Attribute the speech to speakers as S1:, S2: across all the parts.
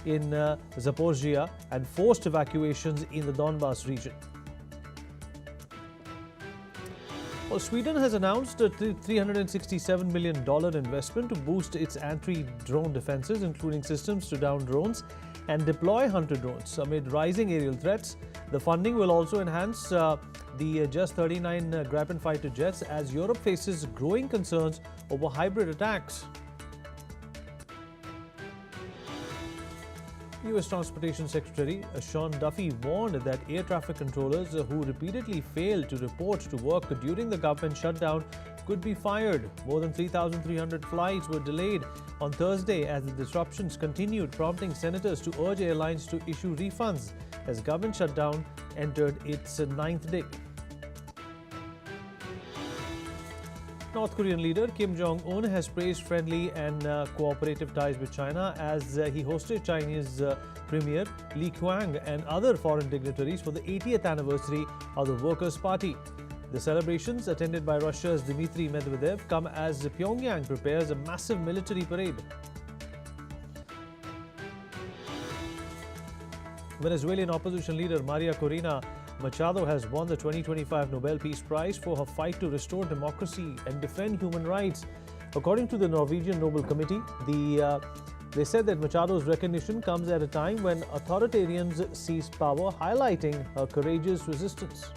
S1: in Zaporizhia and forced evacuations in the Donbas region. Well, Sweden has announced a $367 million investment to boost its anti-drone defenses, including systems to down drones and deploy hunter drones. Amid rising aerial threats, the funding will also enhance the Just 39 Gripen fighter jets as Europe faces growing concerns over hybrid attacks. U.S. Transportation Secretary Sean Duffy warned that air traffic controllers who repeatedly failed to report to work during the government shutdown could be fired. More than 3,300 flights were delayed on Thursday as the disruptions continued, prompting senators to urge airlines to issue refunds as government shutdown entered its ninth day. North Korean leader Kim Jong-un has praised friendly and cooperative ties with China as he hosted Chinese Premier Li Qiang and other foreign dignitaries for the 80th anniversary of the Workers' Party. The celebrations, attended by Russia's Dmitry Medvedev, come as Pyongyang prepares a massive military parade. Venezuelan opposition leader Maria Corina Machado has won the 2025 Nobel Peace Prize for her fight to restore democracy and defend human rights. According to the Norwegian Nobel Committee, they said that Machado's recognition comes at a time when authoritarians seize power, highlighting her courageous resistance.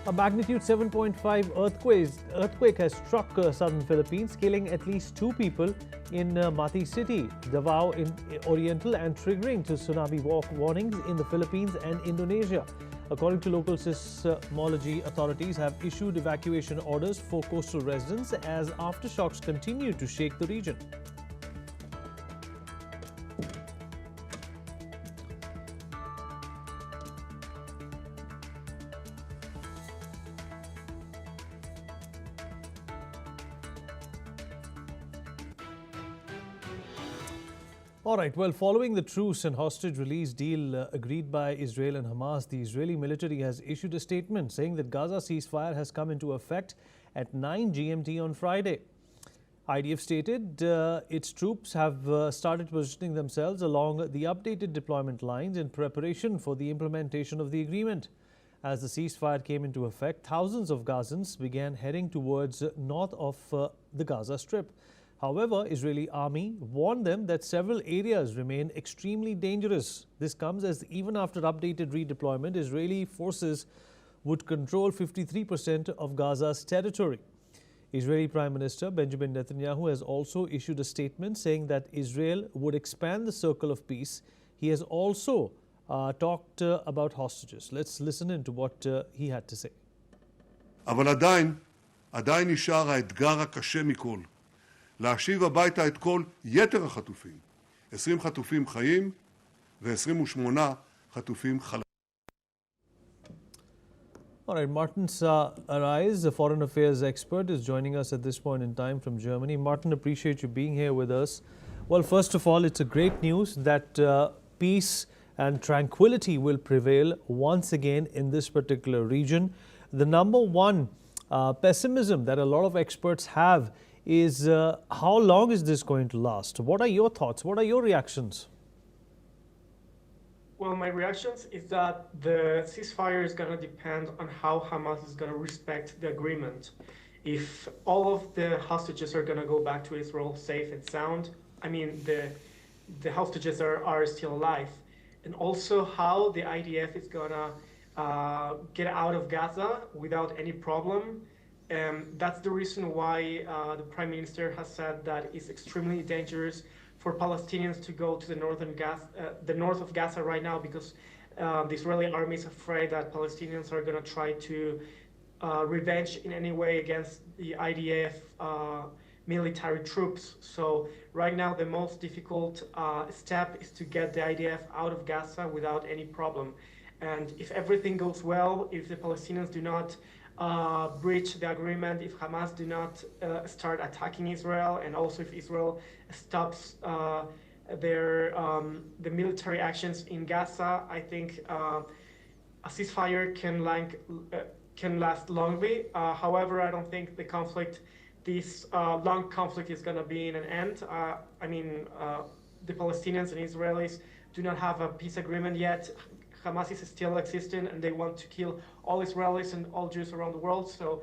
S1: A magnitude 7.5 earthquake has struck southern Philippines, killing at least 2 people in Mati City, Davao in Oriental, and triggering to tsunami warnings in the Philippines and Indonesia. According to local seismology authorities have issued evacuation orders for coastal residents as aftershocks continue to shake the region. All right, well, following the truce and hostage release deal agreed by Israel and Hamas, the Israeli military has issued a statement saying that Gaza ceasefire has come into effect at 9 GMT on Friday. IDF stated its troops have started positioning themselves along the updated deployment lines in preparation for the implementation of the agreement. As the ceasefire came into effect, thousands of Gazans began heading towards north of the Gaza Strip. However, Israeli army warned them that several areas remain extremely dangerous. This comes as even after updated redeployment, Israeli forces would control 53% of Gaza's territory. Israeli Prime Minister Benjamin Netanyahu has also issued a statement saying that Israel would expand the circle of peace. He has also talked about hostages. Let's listen in to what he had to say.
S2: אבל עדיין נשאר האתגר הקשה מכל. להשיב הביתה את כל יתר החטופים. 20 חטופים חיים ו-28 חטופים חלשים.
S1: All right, Martin Arais, the foreign affairs expert, is joining us at this point in time from Germany. Martin, appreciate you being here with us. Well, first of all, it's a great news that peace and tranquility will prevail once again in this particular region. The number one pessimism that a lot of experts have is how long is this going to last? What are your thoughts? What are your reactions?
S3: Well, my reactions is that the ceasefire is going to depend on how Hamas is going to respect the agreement. If all of the hostages are going to go back to Israel safe and sound, I mean, the hostages are still alive. And also how the IDF is going to get out of Gaza without any problem. That's the reason why the Prime Minister has said that it's extremely dangerous for Palestinians to go to the north of Gaza right now, because the Israeli army is afraid that Palestinians are going to try to revenge in any way against the IDF military troops. So right now the most difficult step is to get the IDF out of Gaza without any problem. And if everything goes well, if the Palestinians do not breach the agreement, if Hamas do not start attacking Israel, and also if Israel stops the military actions in Gaza, I think a ceasefire can last longly. However, I don't think the conflict this long conflict is going to be in an end. The Palestinians and Israelis do not have a peace agreement yet. Hamas is still existing, and they want to kill all Israelis and all Jews around the world. So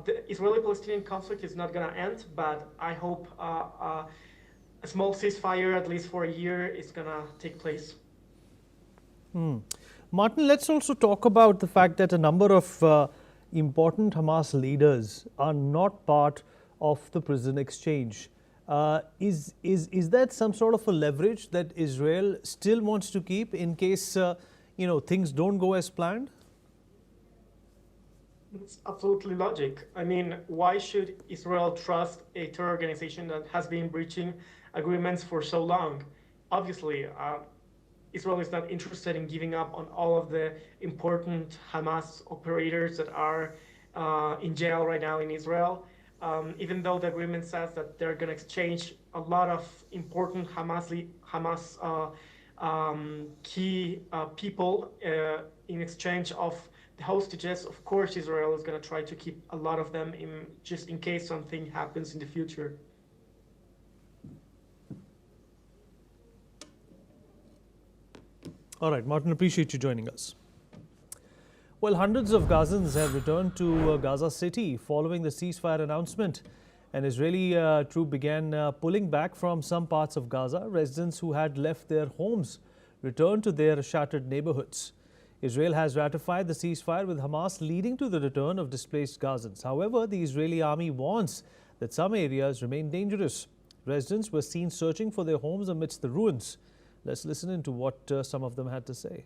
S3: the Israeli-Palestinian conflict is not going to end, but I hope a small ceasefire, at least for a year, is going to take place.
S1: Martin, let's also talk about the fact that a number of important Hamas leaders are not part of the prison exchange. Is that some sort of a leverage that Israel still wants to keep in case things don't go as planned?
S3: It's absolutely logic. I mean, why should Israel trust a terror organization that has been breaching agreements for so long? Obviously, Israel is not interested in giving up on all of the important Hamas operators that are in jail right now in Israel. Even though the agreement says that they're going to exchange a lot of important Hamas key people in exchange of the hostages, of course Israel is going to try to keep a lot of them just in case something happens in the future.
S1: All right, Martin, appreciate you joining us. Well, hundreds of Gazans have returned to Gaza City following the ceasefire announcement. An Israeli troop began pulling back from some parts of Gaza. Residents who had left their homes returned to their shattered neighborhoods. Israel has ratified the ceasefire with Hamas, leading to the return of displaced Gazans. However, the Israeli army warns that some areas remain dangerous. Residents were seen searching for their homes amidst the ruins. Let's listen into what some of them had to say.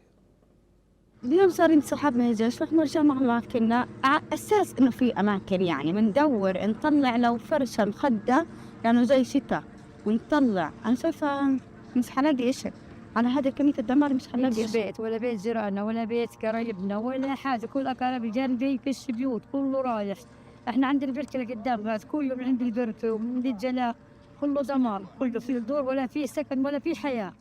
S4: اليوم صار انسحاب من الجيش، رح نرجع أماكننا على أساس إنه في أماكن، يعني بندور نطلع لو فرشة مخدة يعني زي شتاء ونطلع. أنا شايفة مش حلاقي إشي على هذا كمية الدمار، مش حلاقي إشي.
S5: بيت ولا بيت جيراننا ولا بيت قرايبنا ولا حاجة، كل أقارب جنبي فيش بيوت، كله رايح. إحنا عند البركة اللي قدام هذا كله من عند البركة ومن عند الجلاء، كله دمار، كله في الدور ولا في سكن ولا في حياة.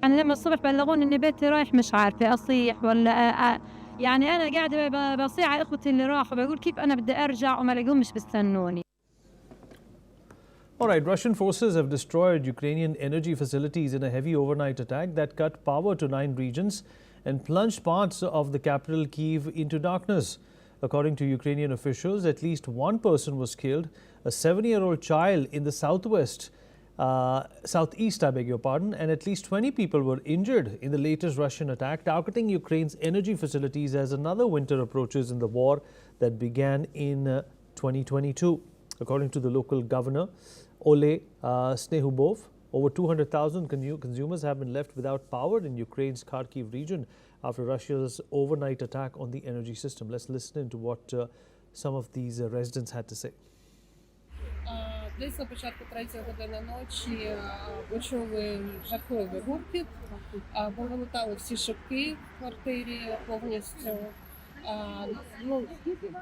S5: أنا لما الصبح بلغوني إن بيتي رايح مش عارفة أصيح ولا يعني أنا قاعدة بصيح على إخوتي اللي راحوا، بقول كيف أنا بدي أرجع وما لقوهمش بستنوني.
S1: All right, Russian forces have destroyed Ukrainian energy facilities in a heavy overnight attack that cut power to 9 regions and plunged parts of the capital Kyiv into darkness. According to Ukrainian officials, at least one person was killed, a 7-year-old child in the southeast, I beg your pardon, and at least 20 people were injured in the latest Russian attack targeting Ukraine's energy facilities as another winter approaches in the war that began in 2022. According to the local governor, Ole Snehubov, over 200,000 consumers have been left without power in Ukraine's Kharkiv region after Russia's overnight attack on the energy system. Let's listen to what some of these residents had to say.
S6: Десь на початку 3-ї години ночі почули жахливий гуркіт, повилітали всі шибки в квартирі повністю.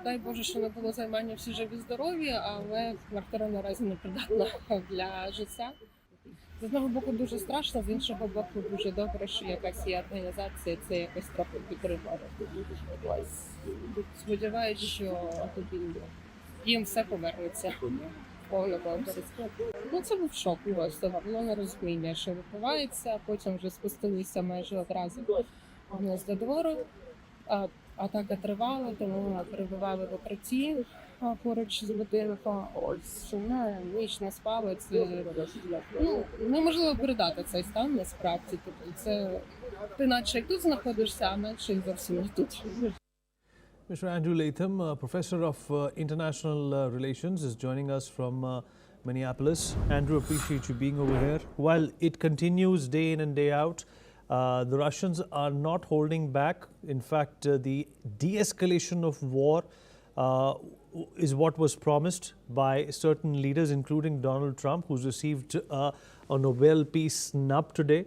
S6: Дай Боже, що не було займання, всі живі здорові, але квартира наразі не придатна для життя. З одного боку дуже страшно, з іншого боку дуже добре, що якась є організація, це якось трохи підтримує. Сподіваюсь, що їм все повернеться. Це був шок просто, воно не розуміння, що відбувається, потім вже спустилися майже одразу у нас до двору. Атака тривала, тому перебували в укритті поруч з будинком. Ніч не спали, це неможливо передати цей стан насправді. Ти наче тут знаходишся, а наче зовсім не тут.
S1: Mr. Andrew Latham, professor of international relations, is joining us from Minneapolis. Andrew, appreciate you being over here. While it continues day in and day out, the Russians are not holding back. In fact, the de-escalation of war is what was promised by certain leaders, including Donald Trump, who's received a Nobel Peace snub today.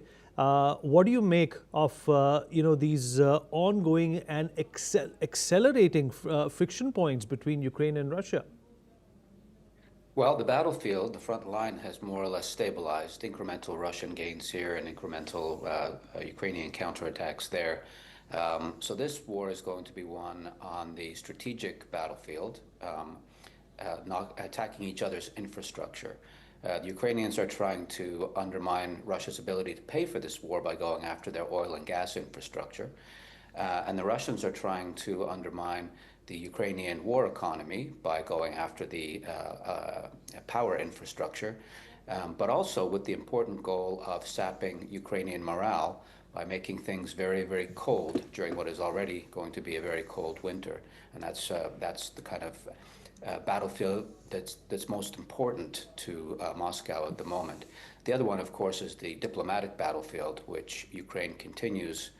S1: What do you make of these ongoing and accelerating friction points between Ukraine and Russia?
S7: Well, the battlefield, the front line, has more or less stabilized. Incremental Russian gains here and incremental Ukrainian counterattacks there. So this war is going to be won on the strategic battlefield. attacking each other's infrastructure. The Ukrainians are trying to undermine Russia's ability to pay for this war by going after their oil and gas infrastructure. And the Russians are trying to undermine the Ukrainian war economy by going after the power infrastructure, but also with the important goal of sapping Ukrainian morale by making things very, very cold during what is already going to be a very cold winter. And that's the kind of battlefield that's most important to Moscow at the moment. The other one, of course, is the diplomatic battlefield, which Ukraine continues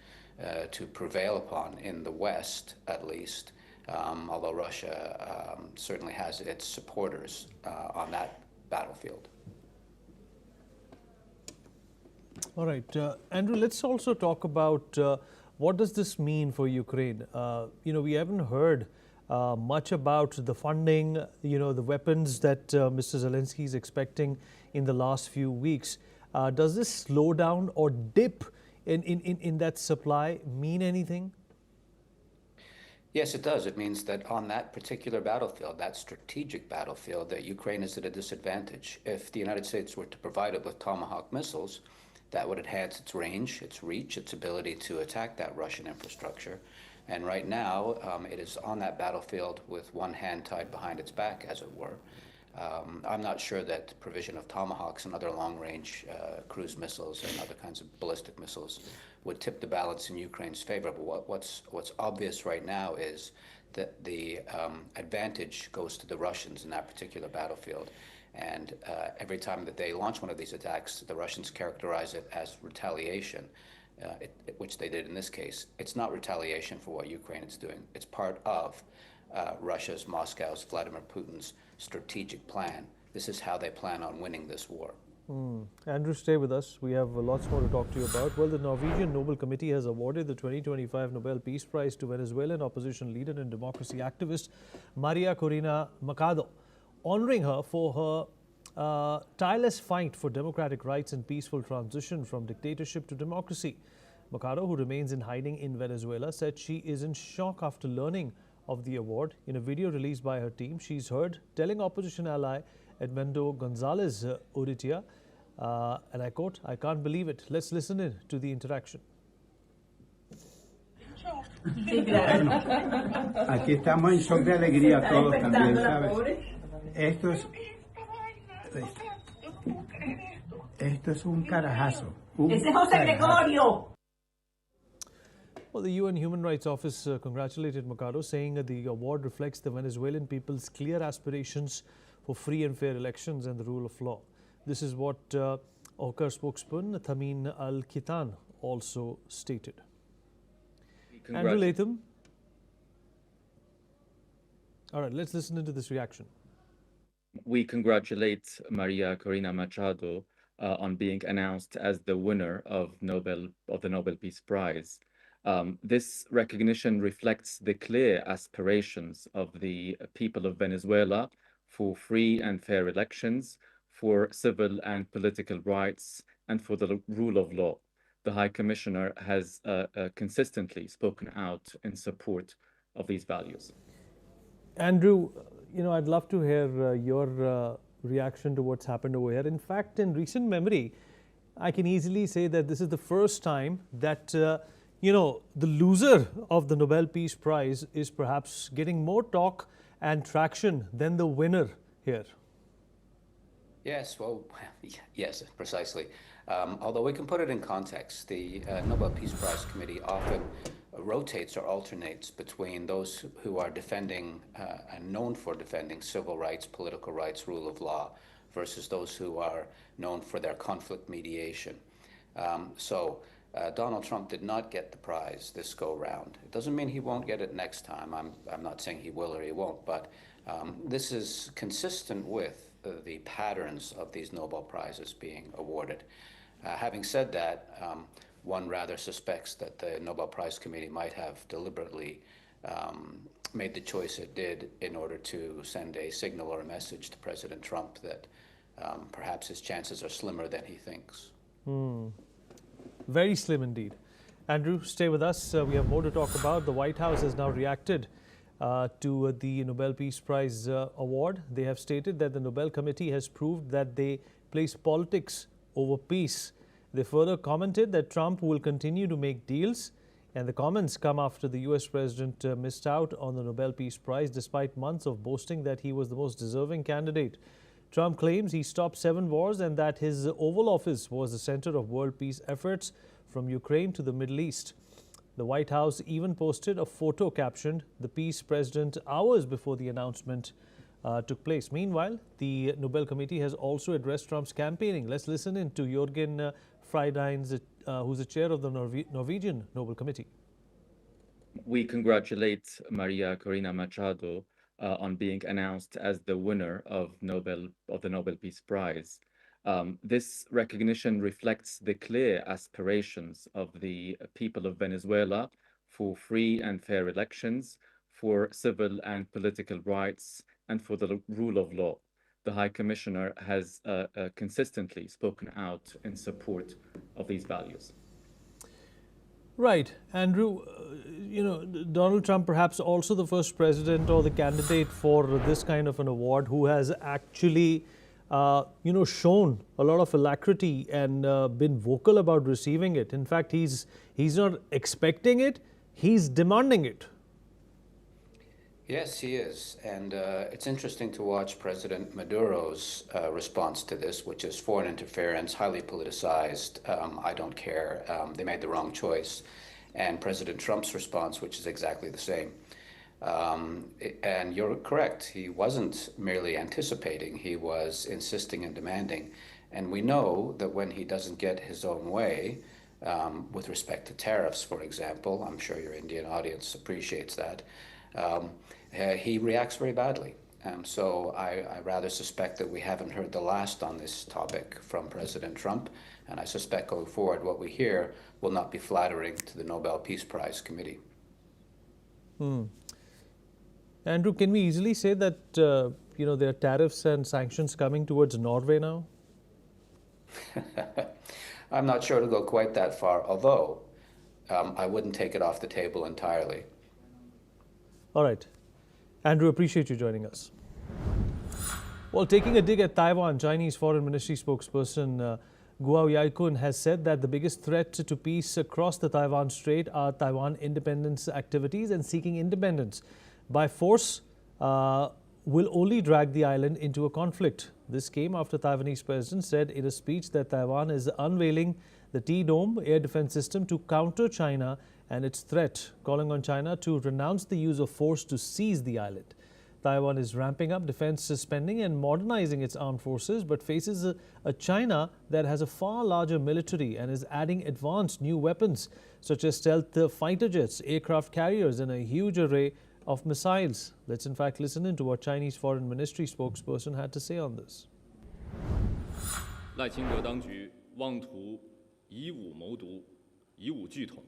S7: to prevail upon in the West, at least, although Russia certainly has its supporters on that battlefield.
S1: All right, Andrew, let's also talk about what does this mean for Ukraine? We haven't heard much about the funding, the weapons that Mr. Zelensky is expecting in the last few weeks. Does this slowdown or dip in that supply mean anything?
S7: Yes, it does. It means that on that particular battlefield, that strategic battlefield, that Ukraine is at a disadvantage. If the United States were to provide it with Tomahawk missiles, that would enhance its range, its reach, its ability to attack that Russian infrastructure. And right now, it is on that battlefield with one hand tied behind its back, as it were. I'm not sure that provision of Tomahawks and other long-range cruise missiles and other kinds of ballistic missiles would tip the balance in Ukraine's favor. But what's obvious right now is that the advantage goes to the Russians in that particular battlefield. And every time that they launch one of these attacks, the Russians characterize it as retaliation, which they did in this case. It's not retaliation for what Ukraine is doing. It's part of Russia's, Moscow's, Vladimir Putin's strategic plan. This is how they plan on winning this war.
S1: Andrew, stay with us. We have lots more to talk to you about. Well, the Norwegian Nobel Committee has awarded the 2025 Nobel Peace Prize to Venezuelan opposition leader and democracy activist Maria Corina Machado, honoring her for her tireless fight for democratic rights and peaceful transition from dictatorship to democracy. Machado, who remains in hiding in Venezuela, said she is in shock after learning of the award. In a video released by her team, she's heard telling opposition ally Edmundo Gonzalez Urrutia, and I quote, "I can't believe it." Let's listen in to the interaction.
S8: Aquí estamos en shock de alegría todos también, ¿sabes? Esto es un carajazo. Ese es José Gregorio.
S1: Well, the UN Human Rights Office congratulated Machado, saying that the award reflects the Venezuelan people's clear aspirations for free and fair elections and the rule of law. This is what OCHR spokesman Thamin Al-Khitan also stated. Andrew Latham. All right, let's listen into this reaction.
S9: We congratulate Maria Corina Machado on being announced as the winner of the Nobel Peace Prize. This recognition reflects the clear aspirations of the people of Venezuela for free and fair elections, for civil and political rights, and for the rule of law. The High Commissioner has consistently spoken out in support of these values.
S1: Andrew, I'd love to hear your reaction to what's happened over here. In fact, in recent memory, I can easily say that this is the first time that, the loser of the Nobel Peace Prize is perhaps getting more talk and traction than the winner here.
S7: Yes, well, yes, precisely. Although we can put it in context, the Nobel Peace Prize Committee often rotates or alternates between those who are defending and known for defending civil rights, political rights, rule of law, versus those who are known for their conflict mediation. So Donald Trump did not get the prize this go-round. It doesn't mean he won't get it next time. I'm not saying he will or he won't, but this is consistent with the patterns of these Nobel Prizes being awarded. Having said that, one rather suspects that the Nobel Prize Committee might have deliberately made the choice it did in order to send a signal or a message to President Trump that perhaps his chances are slimmer than he thinks.
S1: Very slim indeed. Andrew, stay with us. We have more to talk about. The White House has now reacted to the Nobel Peace Prize award. They have stated that the Nobel Committee has proved that they place politics over peace. They further commented that Trump will continue to make deals, and the comments come after the US president missed out on the Nobel Peace Prize despite months of boasting that he was the most deserving candidate. Trump claims he stopped 7 wars and that his Oval Office was the center of world peace efforts from Ukraine to the Middle East. The White House even posted a photo captioned "The Peace President" hours before the announcement took place. Meanwhile, the Nobel Committee has also addressed Trump's campaigning. Let's listen in to Jørgen Fridheins, who's the chair of the Norwegian Nobel Committee.
S9: We congratulate Maria Corina Machado on being announced as the winner of the Nobel Peace Prize. This recognition reflects the clear aspirations of the people of Venezuela for free and fair elections, for civil and political rights, and for the rule of law. The High Commissioner has consistently spoken out in support of these values.
S1: Right. Andrew, Donald Trump perhaps also the first president or the candidate for this kind of an award who has actually, shown a lot of alacrity and been vocal about receiving it. In fact, he's not expecting it, he's demanding it.
S7: Yes, he is. And it's interesting to watch President Maduro's response to this, which is foreign interference, highly politicized, I don't care, they made the wrong choice. And President Trump's response, which is exactly the same. And you're correct, he wasn't merely anticipating, he was insisting and demanding. And we know that when he doesn't get his own way, with respect to tariffs, for example, I'm sure your Indian audience appreciates that, he reacts very badly. So I rather suspect that we haven't heard the last on this topic from President Trump, and I suspect going forward what we hear will not be flattering to the Nobel Peace Prize Committee.
S1: Andrew, can we easily say that there are tariffs and sanctions coming towards Norway now?
S7: I'm not sure to go quite that far, although I wouldn't take it off the table entirely.
S1: All right. Andrew, appreciate you joining us. Well, taking a dig at Taiwan, Chinese Foreign Ministry spokesperson Guo Yaikun has said that the biggest threat to peace across the Taiwan Strait are Taiwan independence activities, and seeking independence by force will only drag the island into a conflict. This came after Taiwanese president said in a speech that Taiwan is unveiling the T-Dome air defense system to counter China and its threat, calling on China to renounce the use of force to seize the island. Taiwan is ramping up defense spending and modernizing its armed forces, but faces a China that has a far larger military and is adding advanced new weapons such as stealth fighter jets, aircraft carriers, and a huge array of missiles. Let's in fact listen in to what Chinese Foreign Ministry spokesperson had to say on this.
S10: 赖清德当局妄图以武谋独，以武拒统，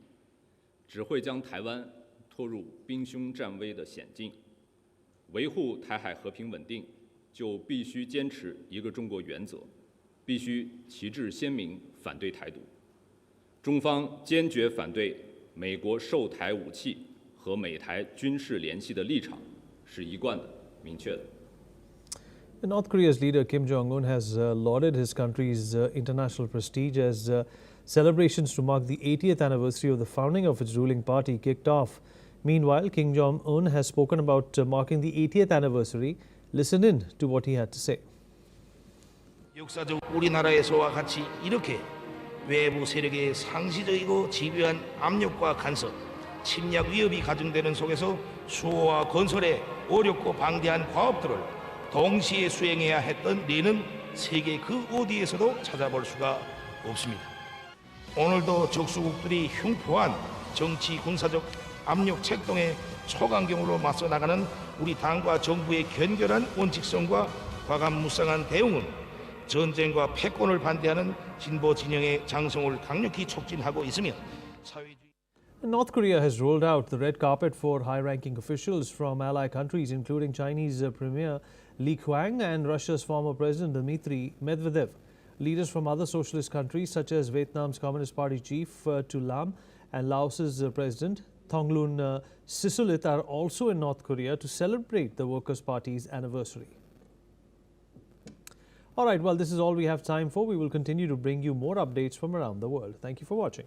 S10: 只会将台湾拖入兵凶战危的险境。维护台海和平稳定，就必须坚持一个中国原则，必须旗帜鲜明反对台独。中方坚决反对美国售台武器和美台军事联系的立场是一贯的、明确的。
S1: North Korea's leader Kim Jong-un has lauded his country's international prestige as celebrations to mark the 80th anniversary of the founding of its ruling party kicked off. Meanwhile, Kim Jong-un has spoken about marking the 80th anniversary. Listen in to what he had to say.
S11: 역사적 우리나라에서와 같이 이렇게 외부 세력의 상시적이고 집요한 압력과 간섭, 침략 위협이 가중되는 속에서 수호와 건설에 어렵고 방대한 과업들을 동시에 수행해야 했던 리는 세계 그 어디에서도 찾아볼 수가 없습니다. 오늘도 적수국들이 흉포한 정치 군사적 압력 책동에 초강경으로 맞서 나가는 우리 당과 정부의 견결한 원칙성과 과감무쌍한 대응은 전쟁과 패권을 반대하는 진보 진영의 장성을 강력히 촉진하고 있으며 사회주의
S1: North Korea has rolled out the red carpet for high-ranking officials from ally countries, including Chinese Premier Li Qiang and Russia's former President Dmitry Medvedev. Leaders from other socialist countries, such as Vietnam's Communist Party chief Tu Lam and Laos's President Thongloun Sisulit are also in North Korea to celebrate the Workers' Party's anniversary. All right, well, this is all we have time for. We will continue to bring you more updates from around the world. Thank you for watching.